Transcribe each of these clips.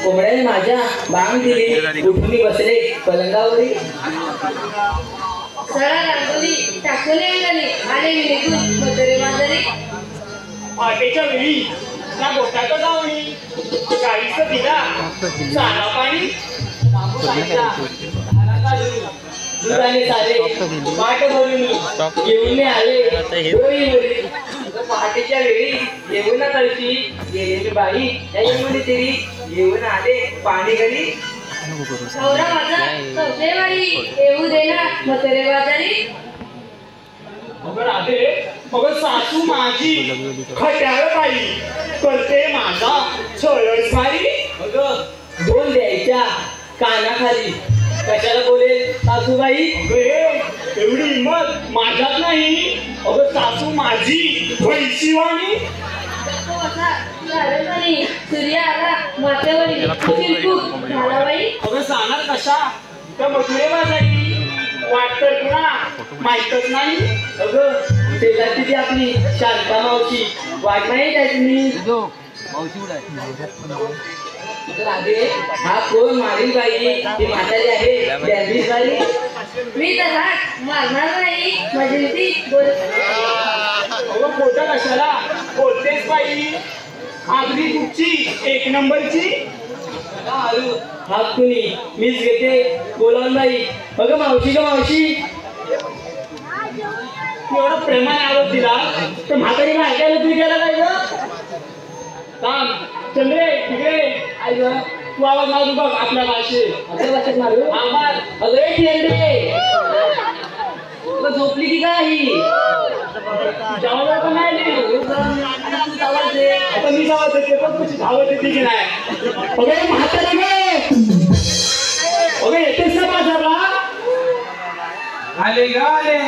कोंबड्याने माझ्या बांग दिली, उठून बसले पलंगावरी. सरळ रांगोळी टाकले अंगणी, आले निघून म्हातारे मांजरी. पहाटेच्या वेळी त्या गोठ्यात जाऊनी गाईचं दिला चारा पाणी, दुधाने सारे पाठ भरून येऊन आले डोळी मुली. पहाटेच्या वेळी येऊन कळशी गेलेली बाई त्या येऊन तरी येऊन आले पाणी गडी. नवरा माझा चौथेवारी येऊ दे ना म्हातारे बाजारी. अगं राधे, अगं सासू माझी खट्याळ बाई करते माझा छळस भारी. अगं दोन द्यायच्या कानाखाली कशाला बोलेल सासूबाई. एवढी हिंमत माझ्यात नाही. अगं सासू माझी वैशिवानी. सूर्य आला माथ्यावरी चिरकूट झाला बाई. अगं जाणार कशा त्या मथुरे बाजारी, वाट तर तुला माहीतच नाही. अगं शेजारची ती आपली शांता मावशी वाट नाही काय तुम्ही. राधे हा कोण मारील बाई, ती म्हातारी आहे डॅम्बिस बाई. मी तर हात मारणार नाही, माझी ती बोलत. अगं खोटं कशाला बोलतेस बाई, आगरी तुमची एक नंबरची. हा कुणी मीच घेते बोलावून बाई. अगं मावशी ग मावशी. एवढं प्रेमाने आलो तिला तर म्हातारी ऐकायला तुम्ही गेला काय ग. काम चंद्रे तिकडे आई ग, तू आवाज मारू बघ आपल्या भाषेत. आपल्या भाषेत मारू. अगं चेंडे झोपली की काही जावं पण नाही. आता मी जावं देते पण तुझी धावत येते की नाही. अगं म्हातारी ग, अगं येतेस ना बाजारला. आले ग आले.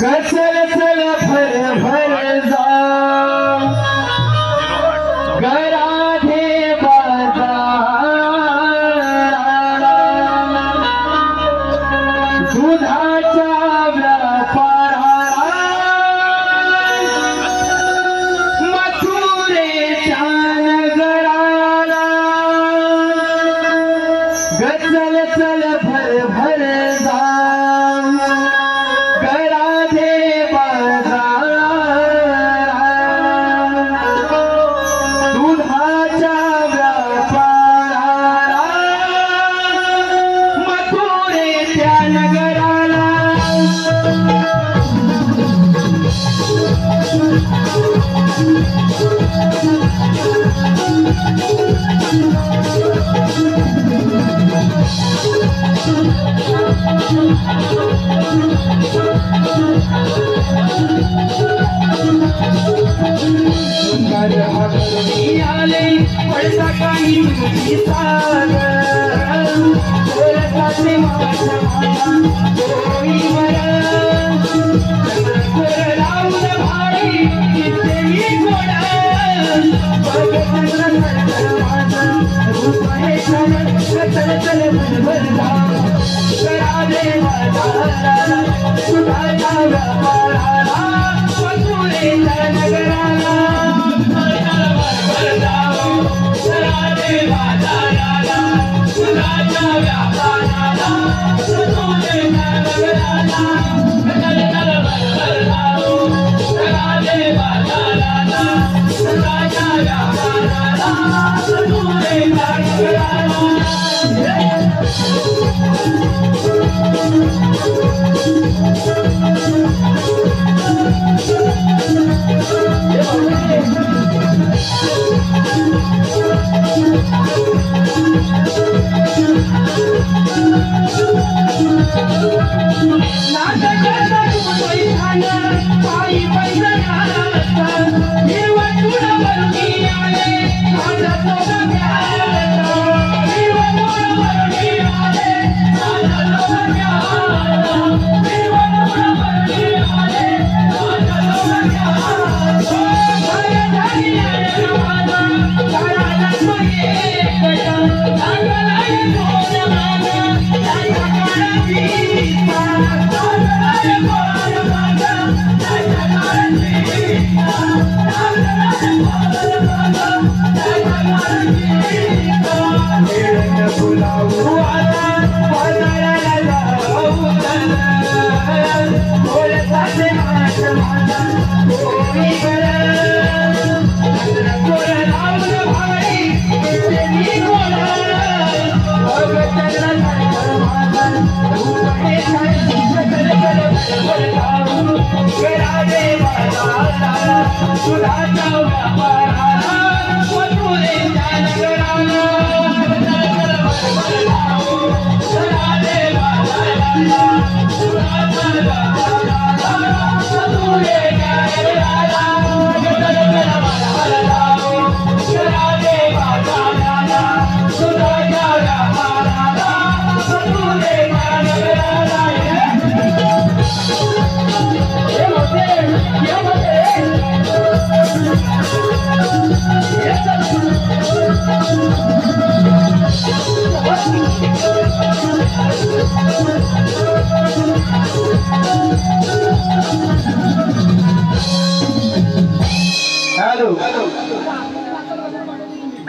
गचल चल भर भर जा गराधे बाजार. दुधाच्या व्यापाराला मथुरेच्या नगराला. गचल चल भर भर जा गराधे बाजार.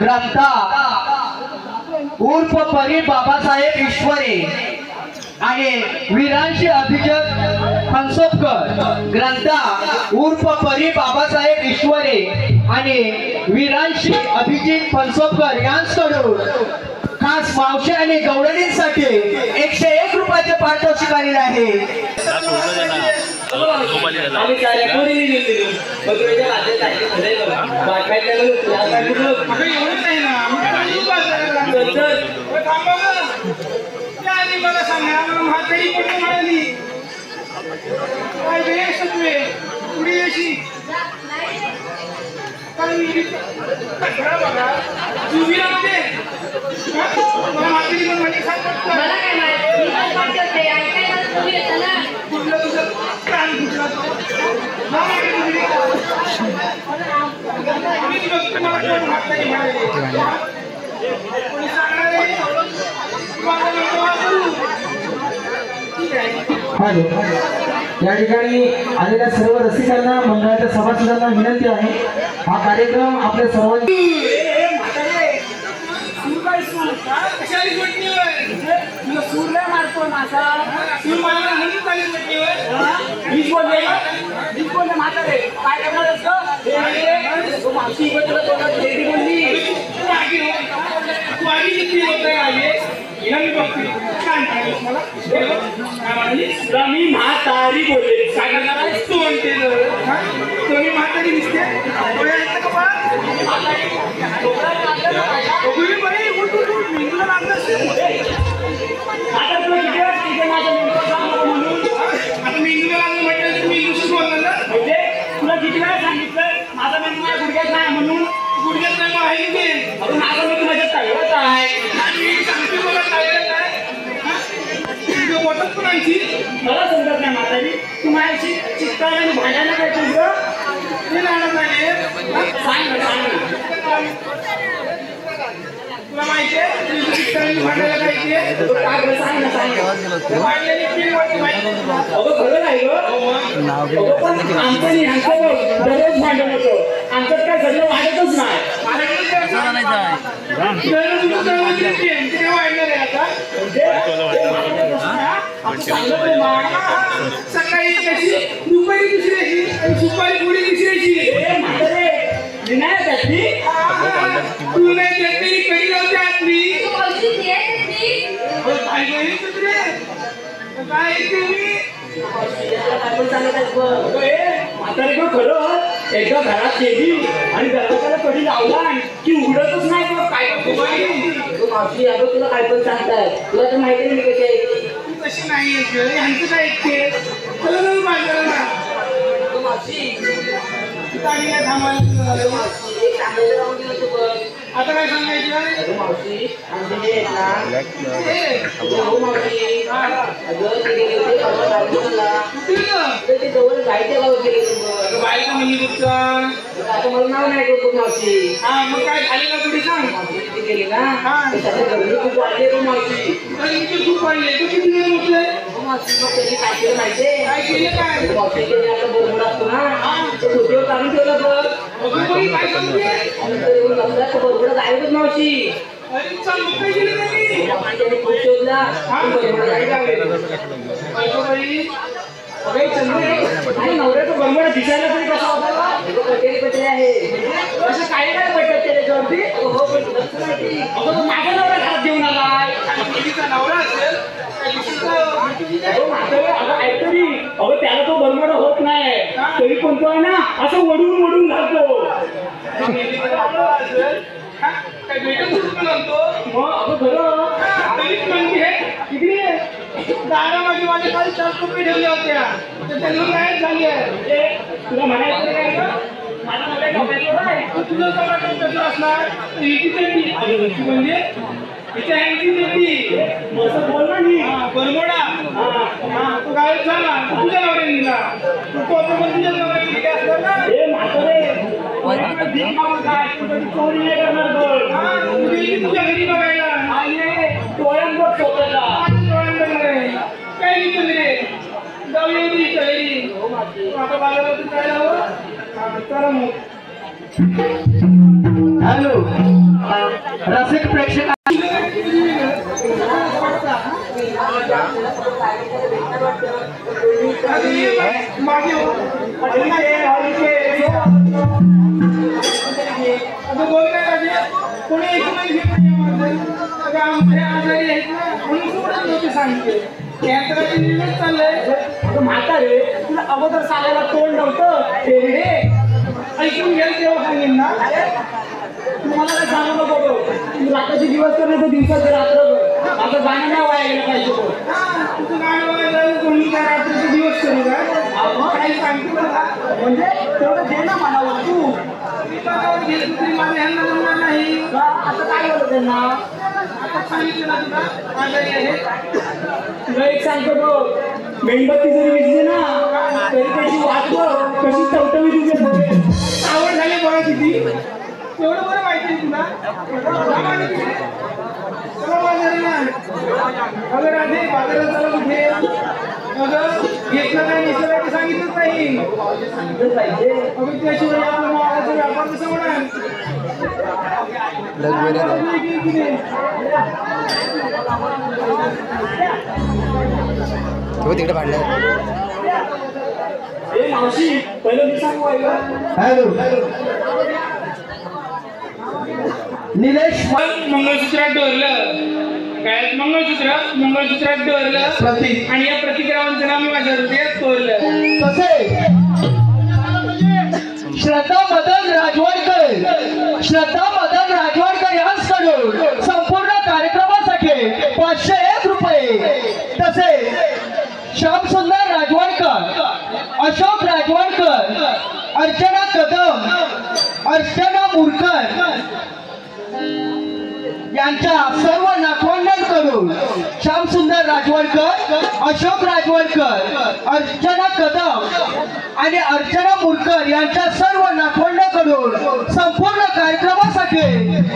ग्रंथा उर्फ परी बाबासाहेब ईश्वरे आणि वीरांशी अभिजित फणसोपकर ग्रंथा उर्फ परी बाबासाहेब ईश्वरे आणि वीरांशी अभिजित फणसोपकर यांच्याकडून खास मावशी आणि गवळणींसाठी 101 रुपयाचे पारितोषिक आलेले आहे. मला सांगा म्हातारी कोणी म्हणाली काय वेळ सत्वे पुढे अशी बघा तुम्ही राहते मला म्हातारी पण म्हणजे सांगत मला काय माहिती मी काय म्हणते होते ऐकायला तुम्ही येता ना कुठलं तुझं प्राण कुठला तुम्हाला कोण म्हातारी म्हणाली कोणी सांगणार हॅलो, या ठिकाणी आलेल्या सर्व रसिकांना मंडळाच्या सभासदांना विनंती आहे, हा कार्यक्रम आपल्या सर्वांनी सूरला मारतो माझा सूर मला म्हणून चालेल वीज बोलले म्हातारे काय करणार असतं मावशी बोलली तू आधी किती होत आले हिला मी बघते काय म्हणालीस मला काय म्हणालीस मी म्हातारी बोलले काय करणार तू म्हणते तुम्ही म्हातारी दिसते मेंदूला लागलं आता तुला किती वेळा तिथे माझ्या आता मेंदूला लागलं म्हटलं तर मेंदूशीच बोलणार ना म्हणजे तुला किती वेळा सांगितलं माझा मेंदू माझ्या गुडघ्यात नाही म्हणून गुडघ्यात नाही आहे माझा मेंदू माझ्यात काय काय आणि सांगते मला काय तुझं बोटच पण आणखी मला समजत नाही म्हातारी तू माझ्याशी चित्ताला आणि भांडायला काय तुझं ते नाणं झाले सांग ना सांग ना तुला माहिती आहे तुझी चित्ताला भांडायला पाहिजे काय बरं सांग ना सांग ना भांडलेली फील वाटते माहिती आहे तुला अगं खरं नाही गं अगं पण आमचं आणि ह्यांचं बघ दररोज भांडण होतं आमच्यात काय सगळं वाढतच नाही सकाळी कशी दुपारी दुसऱ्याची आणि सुपारी पुढे दुसऱ्याची नाही त्यातली तू नाही देत तरी कधी नव्हती आतली मावशी ती आहे ती. काय गं रे? काय ते मी म्हातारी पण खरं एकदा घरात गेली आणि दरवाजाला कधी लावला की उघडतच नाही बघ काय मावशी अगं तुला काय पण सांगताय तुला तर माहिती नाही कशी आहे तू कशी नाही ह्यांचं काय ऐकते चला जाऊ बाजाराला मावशी गाडी काय थांबायला मावशी चांगलं राहून गेलं तू बघ आता काय सांगायचं मावशी आमचे जे आहेत ना हो मावशी अगं ते गेले होते परवा राजूला ते जवळ जायच्या गावात गेले होते बायका म्हणली तुझं आता मला नाव नाही करतो मावशी हा मग काय झाले ना थोडी सांग मावशी तिथे गेले ना त्याच्या गर्दी खूप वाढली हो मावशी इथे खूप वाढले तू किती दिवस म्हटलंय हो मावशी मग त्यांनी काय केलं माहितीये काय केलं काय मावशी त्यांनी आता बरोबर असतो ना तो व्हिडिओ काढून ठेवला बघ काय सांगते आणि तो येऊन बघला तो बरोबर गायबच मावशी अरे चल मग काय केलं त्यांनी त्यांनी खूप शोधला तो बरोबर गायब अगं चंद्र आणि नवऱ्याचा बरोबर दिसायला तरी कसा होता कटेरी कटेरी आहे असं काही काय पटत त्याच्यावरती हो पण माहिती अगं तो माझा नवरा घरात घेऊन आलाय मुलीचा नवरा असेल अगं ऐक तरी अगं त्याला तो बरोबर होत नाही तरी पण तो आहे ना असं वडून वडून घालतो काय भेटत म्हणतो मग अगं खरं तरीच म्हणते किती दारामध्ये माझे काही 4 कपडे ठेवले होत्या तर त्या घेऊन गायब झाली आहे म्हणजे तुला म्हणायचं काय गं? माझा नवरा डोक्यात आहे. तुझं टोमॅटो कसं असणार हिची चटणी म्हणजे हिच्या हँडची चटणी मस्त बोल ना मी बरमोडा हा तो गायब झाला तो तुझ्या नवऱ्याने दिला तो टोपे पण तुझ्या नवऱ्याने दिले असणार ना हे म्हातारे भीक मागून काय तू कधी चोरी नाही करणार बघ हा तू गेली तुझ्या घरी बघायला आणि डोळ्यांवर स्वतःला काय लिहितो रे जाऊया तुझ्या घरी आता बाजारात जायला हवं चला मग हॅलो रसिक प्रेक्षक मागे बोल काय पाहिजे कोणी ऐकून घेत नाही आमचे आजारी आहेत ना म्हणून सोडत होते सांगते यंत्राचे निर्णय चाललंय म्हातारे तुला अगोदर सांगायला तोंड नव्हतं तेवढे ऐकून घ्याल तेव्हा सांगेन ना तुम्हाला काय सांगू नको बघ. तू रात्रीचे दिवस कर नाही तर दिवसाचे रात्र कर माझं गाणं नाही वाया गेलं पाहिजे बघ. तुझं गाणं वाजायला कोणी काय रात्रीचे दिवस करू का काही सांगते मला म्हणजे तेवढं दे ना म्हणावं तू मी स्वतःवर घेतलं तरी माझ्या ह्यांना जमणार नाही का? आता काय बोलत त्यांना आता सांगितलं ना तुला आजारी आहे तुला एक सांगतो बघ मेणबत्ती जरी विजली ना तरी त्याची वाट बघ कशी टवटवी तुझे आवड झाली बघा किती एवढं बरं माहिती आहे तुला चला बाजाराला अगं राधे बाजारात चला कुठे अगं घेतलं काय नसलं काय ते सांगितलंच नाही सांगितलं पाहिजे अगं त्याशिवाय आपला मालाचा व्यापार कसा होणार तिकडे भांडलं ए मावशी पहिलं मी सांगू हॅलो निलेश मंगळसूत्रात डोरलं काय मंगळसूत्रात डोरलं प्रतीक आणि या प्रतिक्रामांचं नाव मी माझ्या हृदयात कोरलं कसे श्रद्धा मदन राजवाडकर यांच्याकडून संपूर्ण कार्यक्रमासाठी 501 रुपये तसे श्यामसुंदर राजवाडकर अशोक राजवाडकर अर्चना कदम अर्चना मुरकर यांच्या सर्व नातवंडांकडून श्यामसुंदर राजवळकर, अशोक राजवळकर, अर्चना कदम आणि अर्चना मुरकर यांच्या सर्व नातवंडांकडून संपूर्ण कार्यक्रमासाठी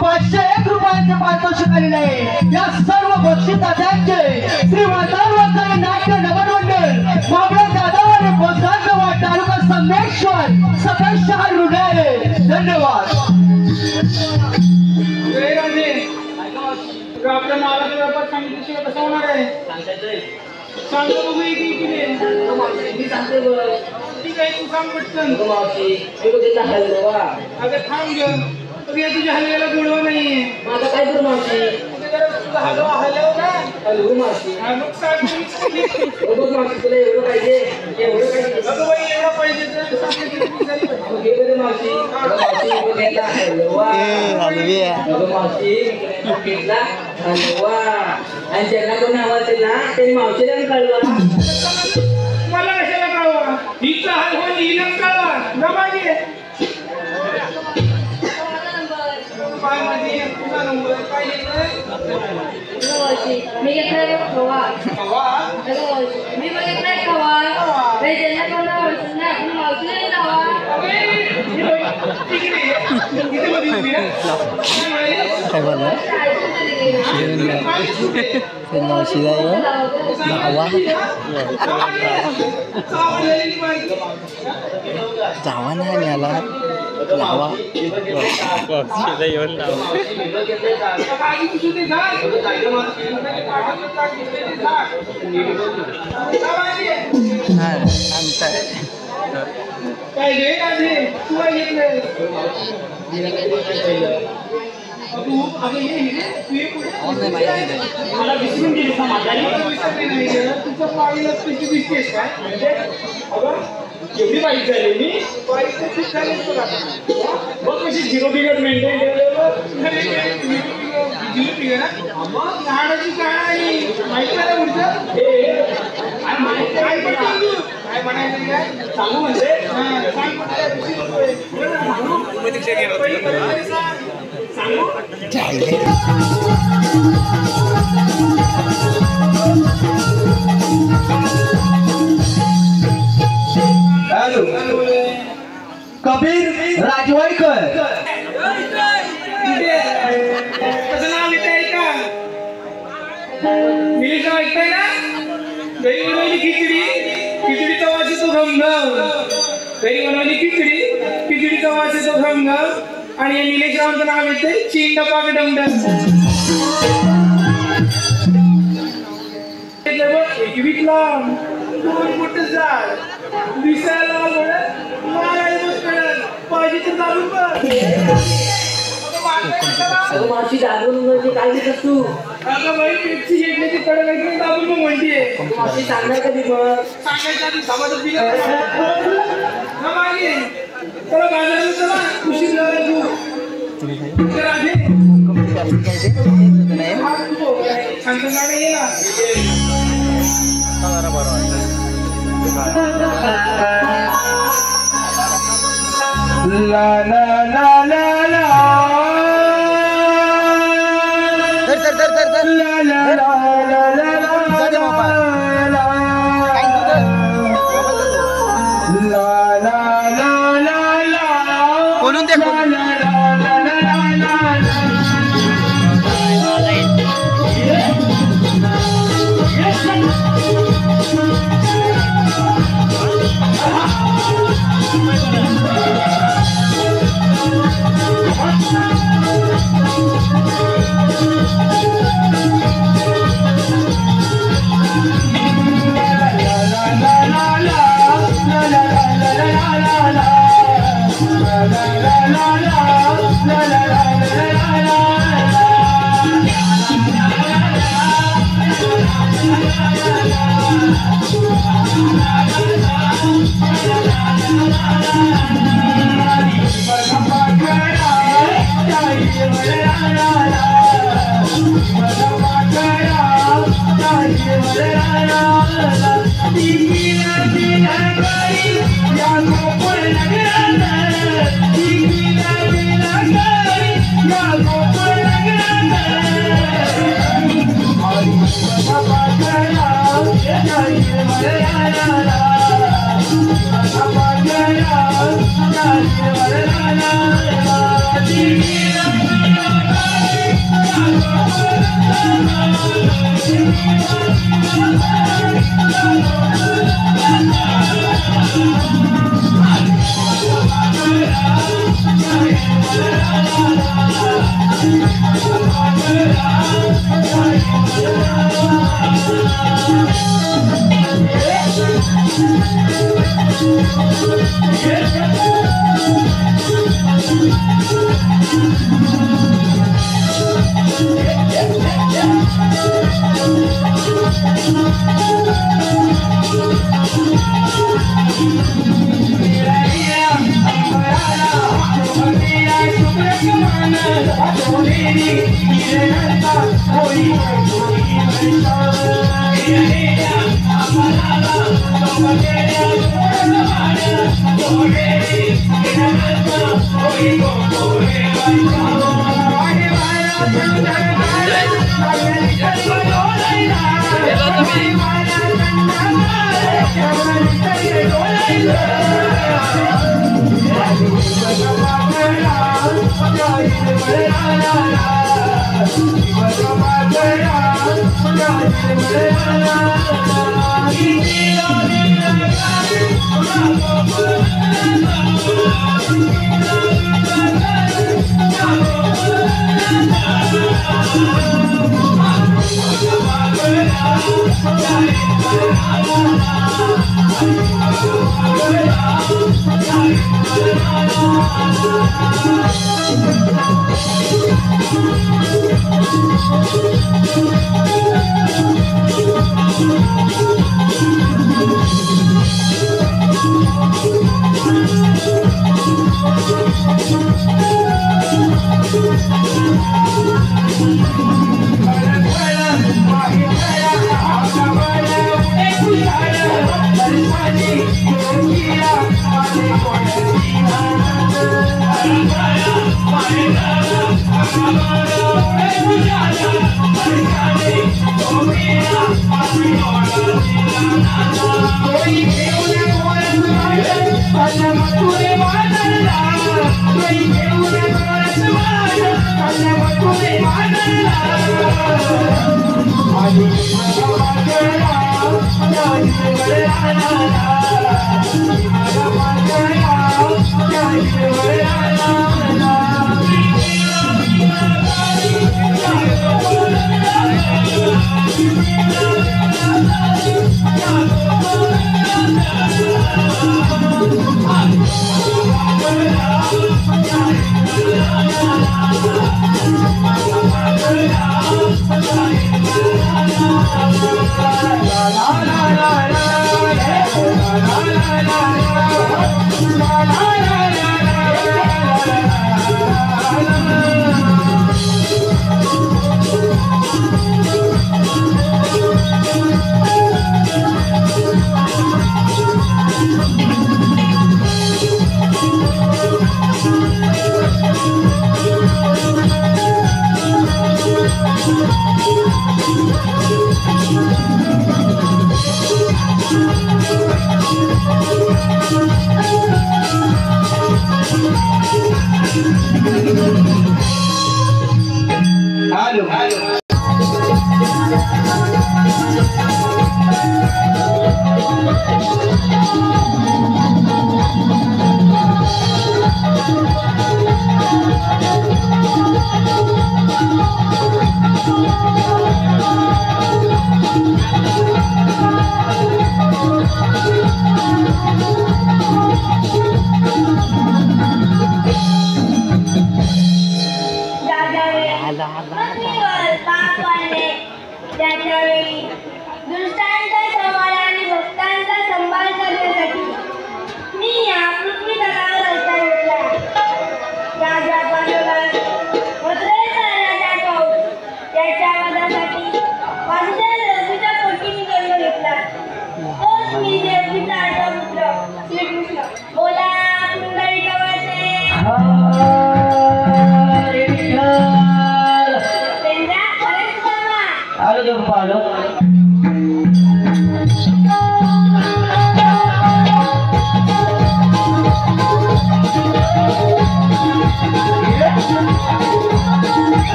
501 रुपयांचे पारितोषिक आलेले आहे। या सर्व बक्षिसाचे श्री वातावरण नाट्य नगरमंडळ मामला जाधव आणि बोधगाव तालुका संगमेश्वर सदस्य हृदय धन्यवाद। आपल्या मालाचा व्यापार सांगितल्याशिवाय कसा होणार आहे? सांगतो बघू मी सांगते बघ ठीक आहे तू सांग पटकन मावशी मी बघितला हलवा अगं थांब ग तुझ्या तुझ्या हलव्याला गोडवा नाहीये माझा काय करू मावशी तुझा हलवा हलव का हलवू मावशी मग सांग बघ मावशी तुला एवढं पाहिजे एवढं पाहिजे अगं बाई एवढा पाहिजे तर मग हे बघ मावशी मावशी बघितला हलवा बघ मावशी बघितला हलवा आणि ज्यांना कोणी आवाज दिला त्यांनी मावशीला कळवा मला कशाला कळवा हिचा हलवा हिला कळवा ना मागे काय माझी तुझा नंबर काय मी घेतलाय खवा मी बघितलाय खवा ज्यांना कोणा आवडत ना आपण मावशीला लावा जावा ना याला लावा येऊन लावा काय घे का तू काय घेतलंय तू अगं ये मला विसरून गेली तुझं पाहिलं तुझी दिसतेस काय म्हणजे अगं एवढी बाईक झाली मी बाईक झाली बघ कशी zero figure maintain zero figure मग झाडाची काय माहिती आहे पुढचं काय म्हणायचं काय सांगू म्हणजे कबीर राजवाडकर कसं नाव येतंय का मी नाव ऐकताय ना घरी बनवली खिचडीचा वास येतो घमघम घरी बनवली खिचडीचा वास येतो घमघम आणि निलेश रावांचं नाव येतंय चिंड पाक डमडम एकवीकला दोन मोठं झाड दिसायला पाहिजे तर चालू मावशी दाबून म्हणजे काय घेतात तू अगं बाई पेप्सी घेतल्याची कडे वगैरे दाबून मग म्हणतीये मावशी सांगणार कधी मग सांगायच्या आधी समाजात दिलं ना मागे चला बाजारात चला खुशी तू सांगतो गाडी ये ला ला ला ला ला बोलून दे Yeah.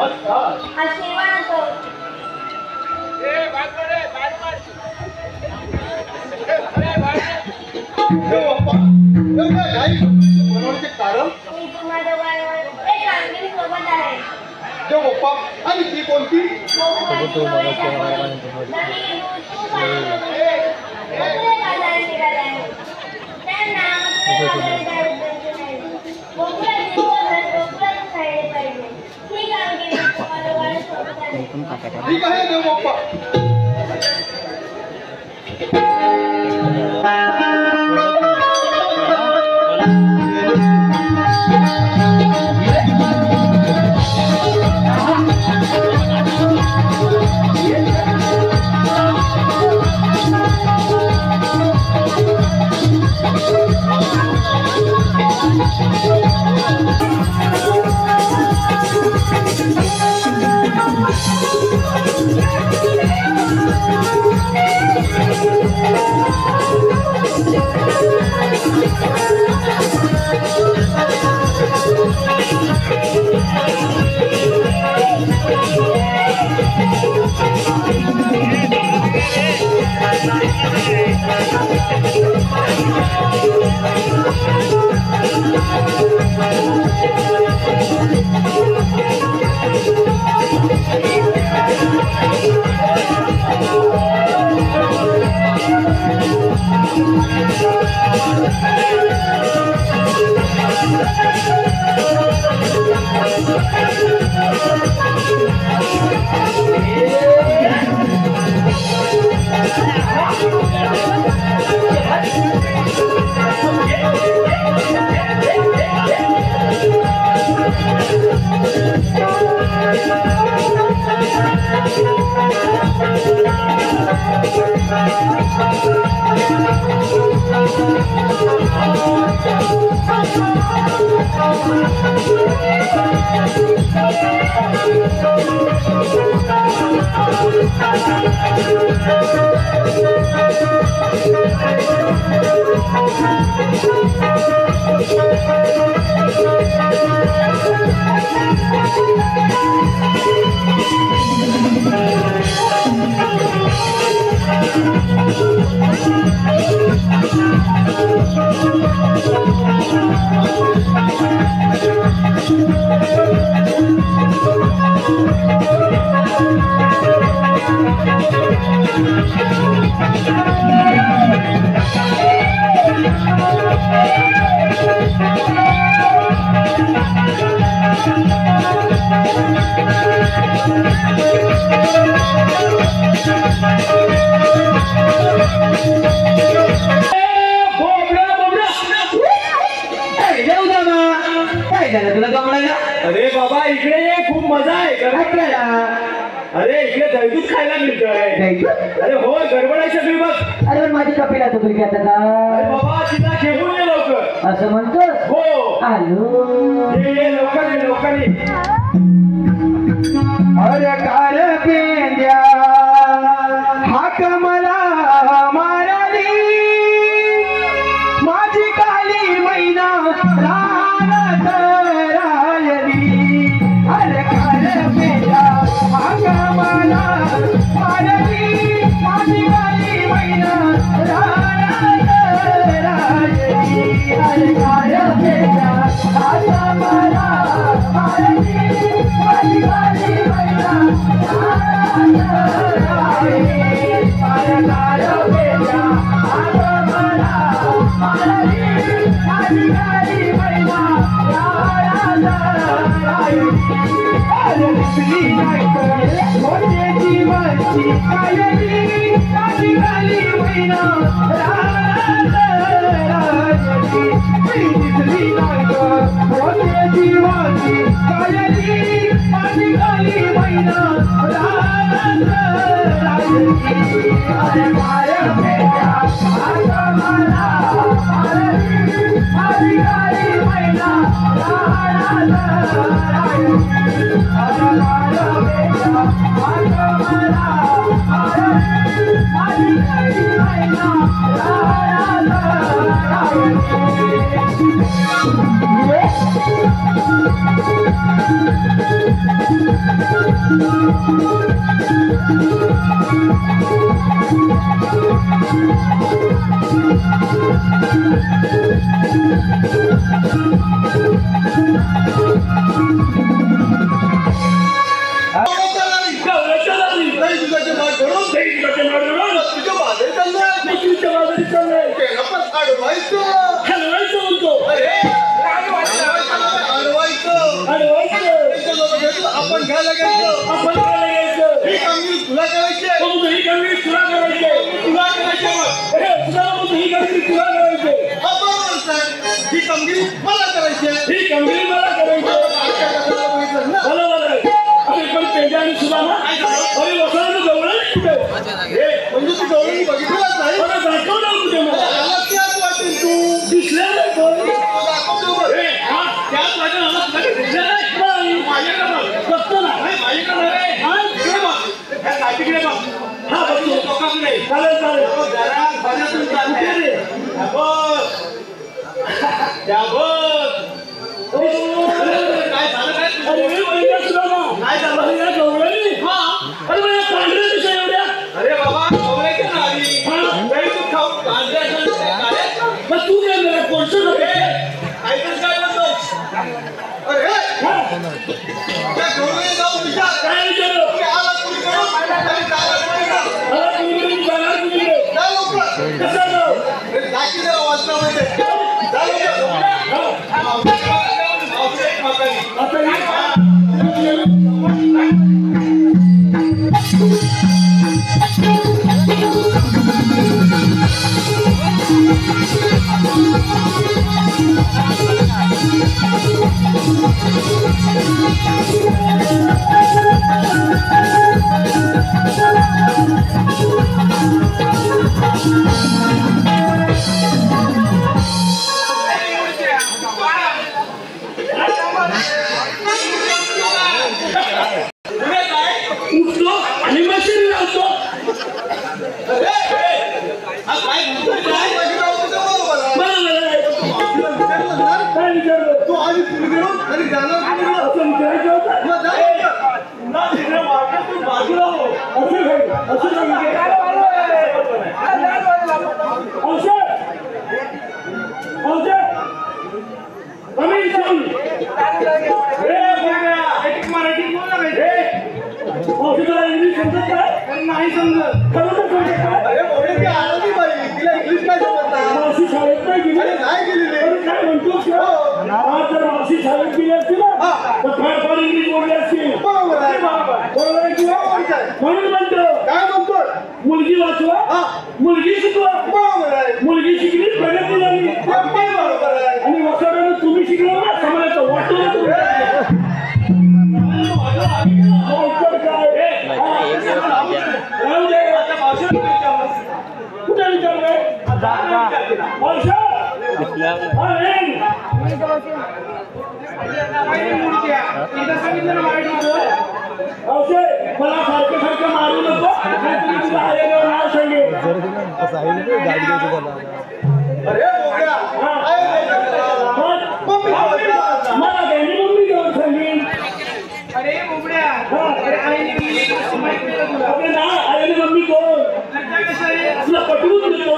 आशीर्वाद असो. कारण मी तुम्हाला एक कामगिरी सोबत आहे. जो बाप्पा आणि ती कोणती ठीक आहे देव बाप्पा. अरे बाबा इकडे ये, खूप मजा आहे. अरे इकडे दहीदूध खायला मिळतंय. अरे हो गडबड आहे सगळी बघ. अरे माझी कपिला तू घरी आता अरे बाबा तिला घेऊन ये लवकर. असं म्हणतोस? हो आलो. ये लवकर ये लवकर ये. अरे कार पेंद्या हाक मला माराली माझी काली मैना रानात राहिली. अरे कार पेंद्या हाक मला माराली माझी काली मैना रानात राहिली. अरे कार पेंद्या हाक मला माराली माझी काली मैना आपण घ्यायला घ्यायचं ही कामगिरी तुला करायची ही कामगिरी तुला करायची तुला करायची ही कामगिरी तुला करायची ही कामगिरी मला करायची ही कामगिरी मला करायची बरोबर आहे. अरे पण तेजा आणि सुदामा अरे वसाला जवळ कुठे म्हणजे तू जवळ बघितलंच नाही मला दाखवलं कुठे मला त्याच वाटेल तू दिसल्या नाही त्याच वाटेल मला तुला दिसल्या नाही माझ्याकडे बघतो ना माझ्याकडे तिकडे बघ हा बघतो चौकाकडे चालेल चालेल जरा भाज्यातून चालते रे त्या बघ काय झालं काय काय झालं गवळणी हा अरे पांढऱ्या दिशा एवढ्या अरे बाबा गवळ्याच्या नारी तू खाऊ पांढऱ्या मग तू काय कोणतं ऐकच काय म्हणतो अरे त्या गवळणी जाऊ विचार काय विचारू आला तुम्ही करू कसं जाऊ दाखी जरा वाचनामध्ये नाही समजत तिला इंग्लिश काय समजत मावशी शाळेत नाही गेली नाही गेली काय म्हणतोस जर मावशी शाळेत गेली असती ना तर फार इंग्लिश बोलली असती बरोबर आहे बरोबर आहे किंवा म्हणून म्हणतो काय म्हणतो मुलगी वाचवा मुलगी शिकवा बरोबर आहे मुलगी शिकली प्रगती झाली बरोबर आहे आणि वसाड्यानं तुम्ही शिकलो ना समाजाचं वाटतो कुठे विचारलंय मला सारखं सारखं मारू नको नाव सांगेल मला त्यांनी मम्मी घेऊन सांगेल अरे बोबड्या ना आईने मम्मी कोण तुला पटवून देतो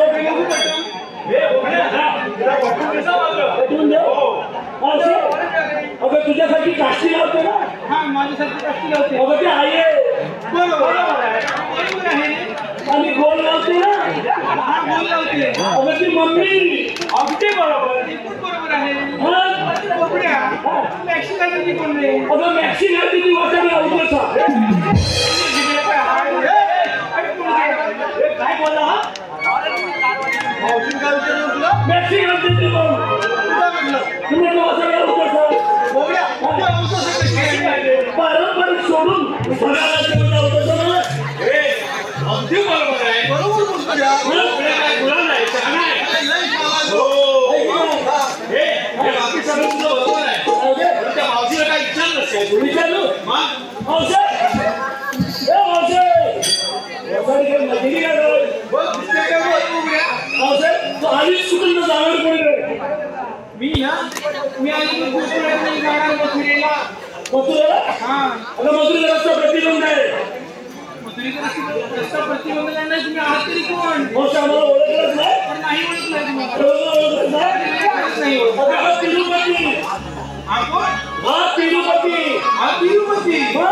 पटवून देऊ अगं तुझ्यासाठी काष्टी लावते ना हा माझ्यासाठी काष्टी लावते अगं ते आई आहे बरोबर आहे आणि गोल लावते ना हा गोल लावते अगं ती मम्मी अगदी बरोबर बरोबर आहे मॅक्सी घालते कोण नाही अगं मॅक्सी घालते ती वाटायला लावते काय बोलला हा मॅक्सी घालते ती कोण तुम्ही पारंपरिक सोडून अगदी बरोबर आहे बरोबर मावशीला काय विचार नसेल विचारलो आधीच कुठून जाणार कोण मी आधी मथुरेला हा आता मथुरेला रस्ता प्रतिबंध आहे रस्ता प्रतिबंध करणार तुम्ही आहात तरी कोण? आम्हाला ओळखलंच नाही. पण नाही ओळखलं तुम्हाला. ओळखलंच नाही. हा तिरुपती. हा कोण? हा तिरुपती. हा तिरुपती. हा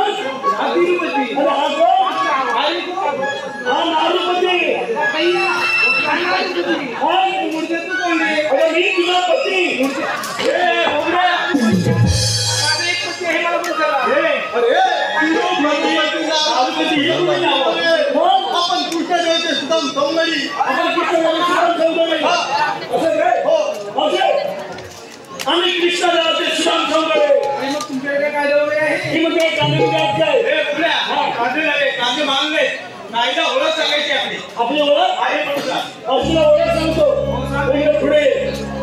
तिरुपती. अरे हा कोण? आणि कोण? हा नारुपती. भैया काय नाव तुझं? हा मूर्तीचं कोण आहे? अरे मी तुझा पती. ए बोबड्या. माझा एक पती आहे मला पण सांगा. आपण कृष्णदेवाचे सुदाम सौंदर्य. आपण कृष्णदेवाचे सुदाम सौंदर्य. असं काय? हो असे आम्ही कृष्णदेवाचे सुदाम सौंदर्य. आणि मग तुमच्याकडे काय वगैरे आहे? ही म्हणजे कांदे काय? कांदे मागले कायदा ओळख सांगायची आपली. आपली ओळख आहे म्हणून आपली ओळख सांगतो. पुढे पुढे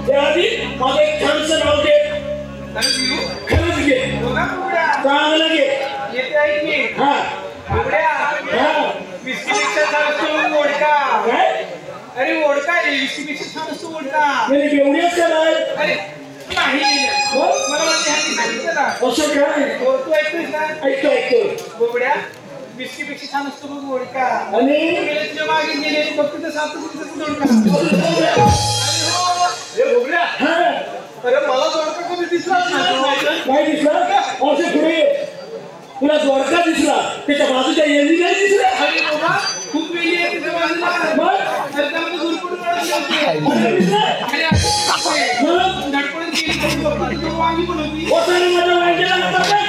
त्याआधी माझं एक छानसं नाव घे. खरंच घे. चांगलं घे. येते ऐक मी. हा बोबड्या. विस्कीपेक्षा छान असतो वोडका. काय? अरे वोडका रे विस्कीपेक्षा छान असतो वोडका. म्हणजे बेवडी असते काय? अरे नाही मला म्हणजे ह्यांनी सांगितलं ना. असं काय? हो, तू ऐकतोय ना? ऐकतो. बोबड्या विस्कीपेक्षा छान असतो बघ वोडका. आणि गेले तुझ्या मागे गेले फक्त ते 7 गुंठेचं दोडका. हे बोबड्या. हा अरे मला दोडका कधी दिसलाच नाही. काय दिसला? असे पुढे ये. तुला द्वारका दिसला त्याच्या बाजूच्या येली नाही दिसला. अरे बाबा खूप वेळी आहे तिथे बाजूला. मग तर त्यामध्ये गुरकुट वाढत होते. असं दिसलं? अरे असं मग धडपडत गेली तरी बाबा तुझं वांगी पण होती. ओसाने माझ्या वांग्याला नका काय?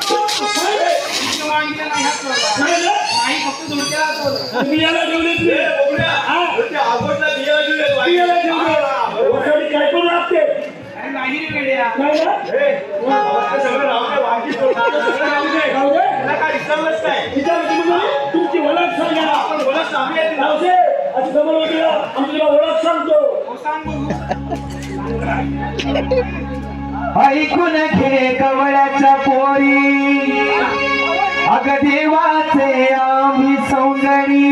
तुझ्या वांगीला नाही हात लावला. नाही ना? नाही फक्त दोडक्याला हात लावला. बियाला ठेवले तुझे. हा बियाला ठेवले. ओसाने काय करून लागते? अरे नाही रे वेड्या. नाही ना? राहू दे. विचार तुम्ही तुमची ओळख सांगा. राहू दे. आता समोर वाटलं आम्ही तुला ओळख सांगतो. हो सांग बघू. ऐकून घे कवळ्याच्या पोरी अग देवाचे आम्ही सौंदर्य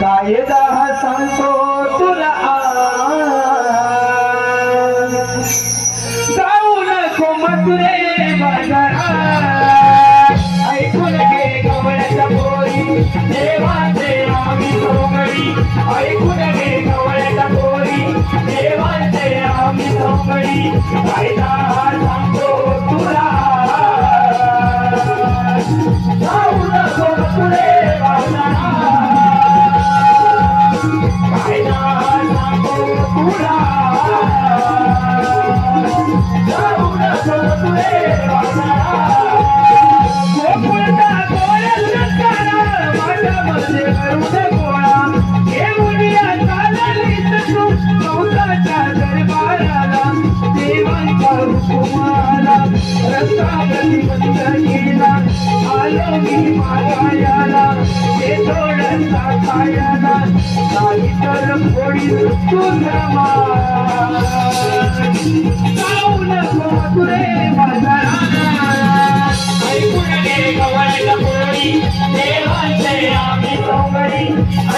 कायदा हा सांगतो तुला जाऊ नको मथुरे बाजारात ऐकून घे कवळ्याच्या पोरी देवाचे आम्ही सौंदर्य ऐकून घे कवळ्याच्या पोरी देवाचे आम्ही सौंदर्य कायदा सांगतो तुला जाऊ नको मथुरे बाजारात कायदा सांगतो तुला जाऊ नको मथुरे बाजारात गोकुळचा गोळ्या सुरकारा माझ्यामध्ये करून गोळा घेऊया चाललीस तू कौताच्या दरबाराला देवांच्या हुकुमाला रस्ता प्रतिबंध केला आलो मी मागायाला ते थोडसा खायाला नाही तर फोडी तुझा मान जाऊ नको मथुरे बाजारात ऐकून घे कवळ्याच्या पोरी देवांचे आम्ही सौंदर्य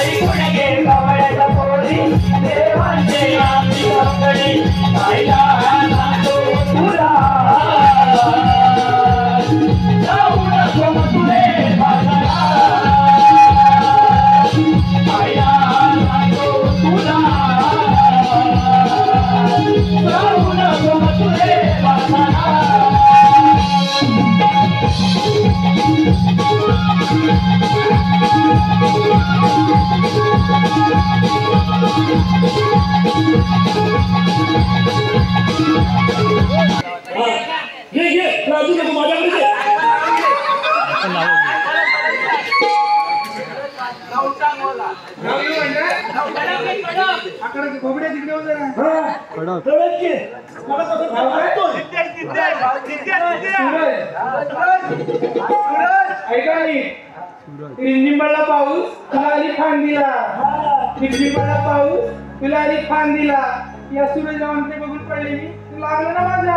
ऐकून घे कवळ्याच्या पोरी देवांचे आम्ही सौंदर्य कायदा सांगतो तुला जाऊ नको मथुरे बाजारात कायदा सांगतो तुला जाऊ नको मथुरे बाजारात घे घे राजू नको माझ्याकडे घे. नाव येऊ म्हणलं. बोबड्या तिकडे होऊ जरा. हा कडक घे. मला कसं सांगतो? ऐका नी निंबळला पाऊस तुला आली फांदीला. निंबळला पाऊस तुला आली फांदीला. या सूर्यजवानचे बघून पडले मी तू लागलं ना माझ्या.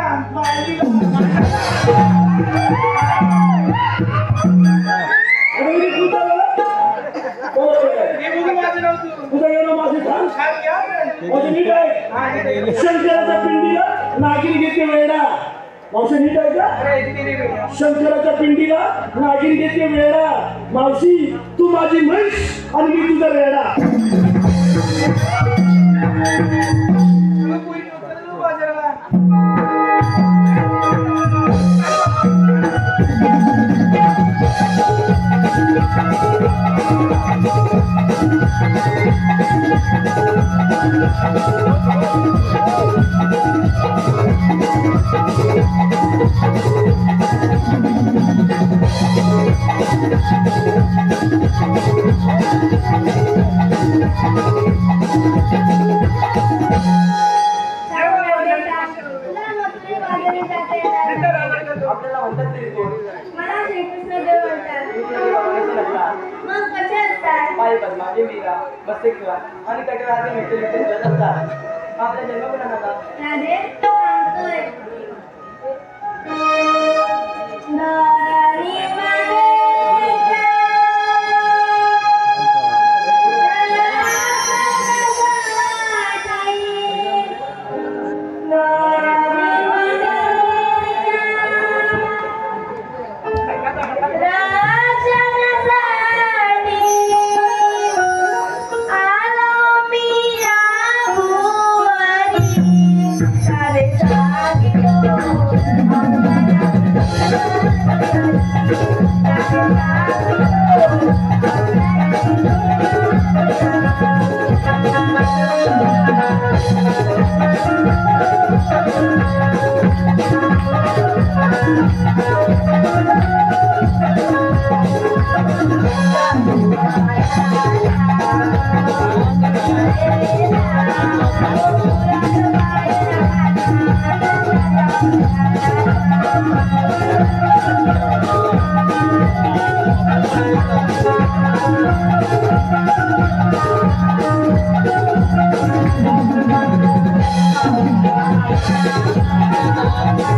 हे बघून माझं नाव तू. तुझं एवढं माझे सांग. छान घ्या. माझं नीट आहे. शंकराच्या पिंडीला नागिन घेते वेडा मावशी नीट आहे का? शंकराच्या पिंडीला नागिन देते वेडा. मावशी तू माझी म्हैस आणि मी तुझा वेडा. आपल्याला म्हणतात तरी कोण? मला श्रीकृष्ण देव म्हणतात. मग कसे असतात? पाय पद्मा मीरा मस्तिक किंवा आणि कटराचे मिळते मिळत असतात. आपल्या जन्म कुठे राहतात? राधे सांगतोय. Narayani Thank you.